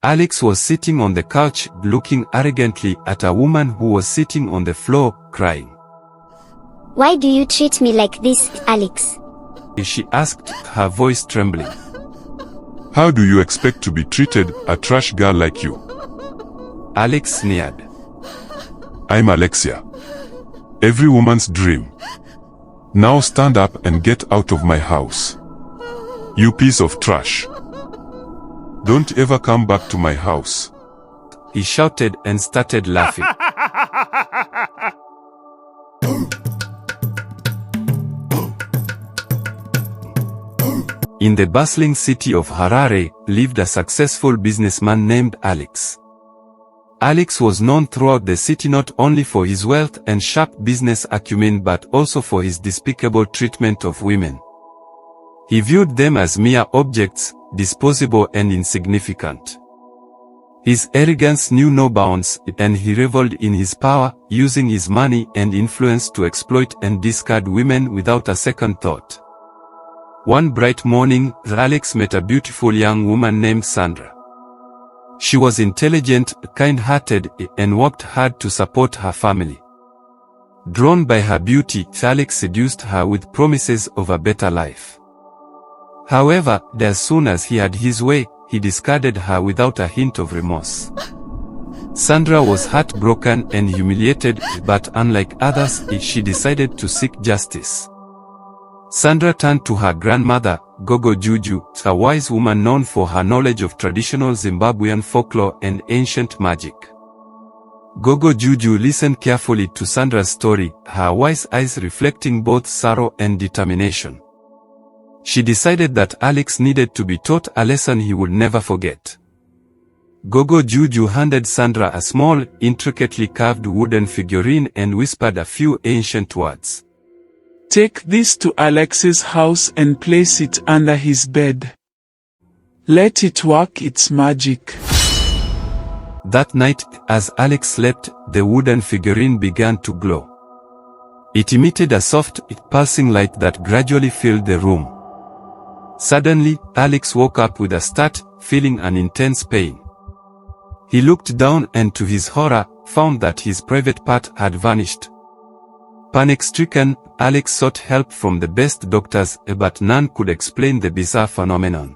Alex was sitting on the couch, looking arrogantly at a woman who was sitting on the floor, crying. Why do you treat me like this, Alex? She asked, her voice trembling. How do you expect to be treated, a trash girl like you? Alex sneered. I'm Alexia. Every woman's dream. Now stand up and get out of my house. You piece of trash. Don't ever come back to my house. He shouted and started laughing. In the bustling city of Harare lived a successful businessman named Alex. Alex was known throughout the city not only for his wealth and sharp business acumen but also for his despicable treatment of women. He viewed them as mere objects, disposable and insignificant. His arrogance knew no bounds, and he reveled in his power, using his money and influence to exploit and discard women without a second thought. One bright morning, Alex met a beautiful young woman named Sandra. She was intelligent, kind-hearted, and worked hard to support her family. Drawn by her beauty, Alex seduced her with promises of a better life. However, as soon as he had his way, he discarded her without a hint of remorse. Sandra was heartbroken and humiliated, but unlike others, she decided to seek justice. Sandra turned to her grandmother, Gogo Juju, a wise woman known for her knowledge of traditional Zimbabwean folklore and ancient magic. Gogo Juju listened carefully to Sandra's story, her wise eyes reflecting both sorrow and determination. She decided that Alex needed to be taught a lesson he would never forget. Gogo Juju handed Sandra a small, intricately carved wooden figurine and whispered a few ancient words. Take this to Alex's house and place it under his bed. Let it work its magic. That night, as Alex slept, the wooden figurine began to glow. It emitted a soft, pulsing light that gradually filled the room. Suddenly, Alex woke up with a start, feeling an intense pain. He looked down and to his horror, found that his private part had vanished. Panic-stricken, Alex sought help from the best doctors, but none could explain the bizarre phenomenon.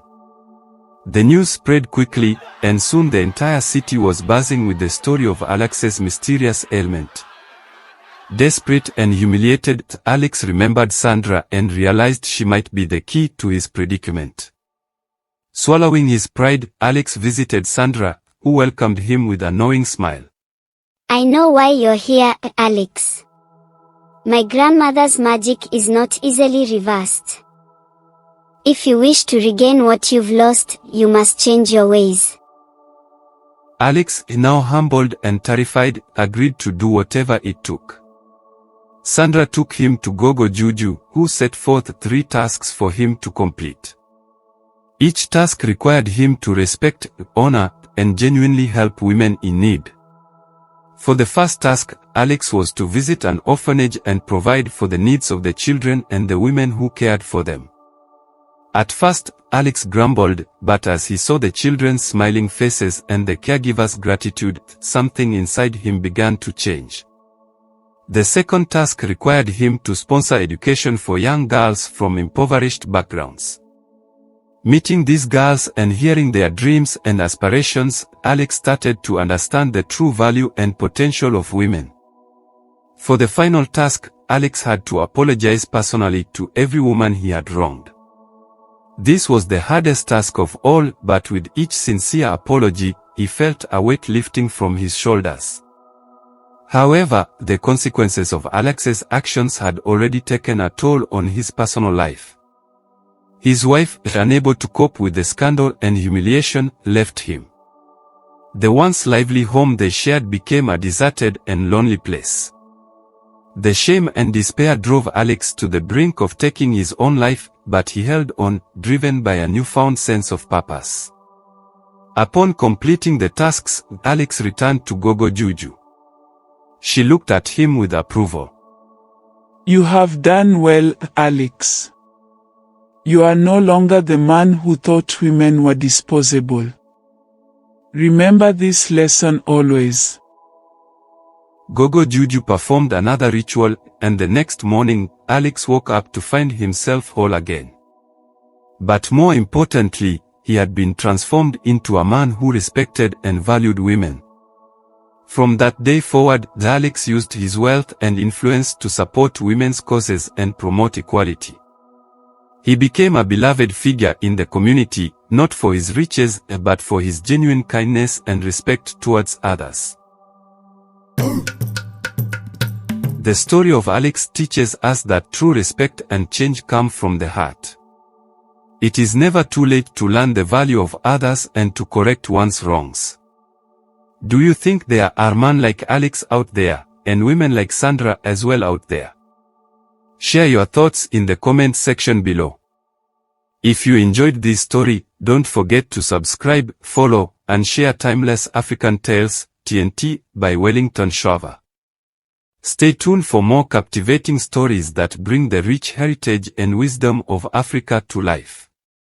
The news spread quickly, and soon the entire city was buzzing with the story of Alex's mysterious ailment. Desperate and humiliated, Alex remembered Sandra and realized she might be the key to his predicament. Swallowing his pride, Alex visited Sandra, who welcomed him with a knowing smile. I know why you're here, Alex. My grandmother's magic is not easily reversed. If you wish to regain what you've lost, you must change your ways. Alex, now humbled and terrified, agreed to do whatever it took. Sandra took him to Gogo Juju, who set forth 3 tasks for him to complete. Each task required him to respect, honor, and genuinely help women in need. For the first task, Alex was to visit an orphanage and provide for the needs of the children and the women who cared for them. At first, Alex grumbled, but as he saw the children's smiling faces and the caregivers' gratitude, something inside him began to change. The second task required him to sponsor education for young girls from impoverished backgrounds. Meeting these girls and hearing their dreams and aspirations, Alex started to understand the true value and potential of women. For the final task, Alex had to apologize personally to every woman he had wronged. This was the hardest task of all, but with each sincere apology, he felt a weight lifting from his shoulders. However, the consequences of Alex's actions had already taken a toll on his personal life. His wife, unable to cope with the scandal and humiliation, left him. The once lively home they shared became a deserted and lonely place. The shame and despair drove Alex to the brink of taking his own life, but he held on, driven by a newfound sense of purpose. Upon completing the tasks, Alex returned to Gogo Juju. She looked at him with approval. You have done well, Alex. You are no longer the man who thought women were disposable. Remember this lesson always. Gogo Juju performed another ritual, and the next morning, Alex woke up to find himself whole again. But more importantly, he had been transformed into a man who respected and valued women. From that day forward, Alex used his wealth and influence to support women's causes and promote equality. He became a beloved figure in the community, not for his riches, but for his genuine kindness and respect towards others. The story of Alex teaches us that true respect and change come from the heart. It is never too late to learn the value of others and to correct one's wrongs. Do you think there are men like Alex out there, and women like Sandra as well out there? Share your thoughts in the comment section below. If you enjoyed this story, don't forget to subscribe, follow, and share Timeless African Tales, TNT, by Wellington Shaver. Stay tuned for more captivating stories that bring the rich heritage and wisdom of Africa to life.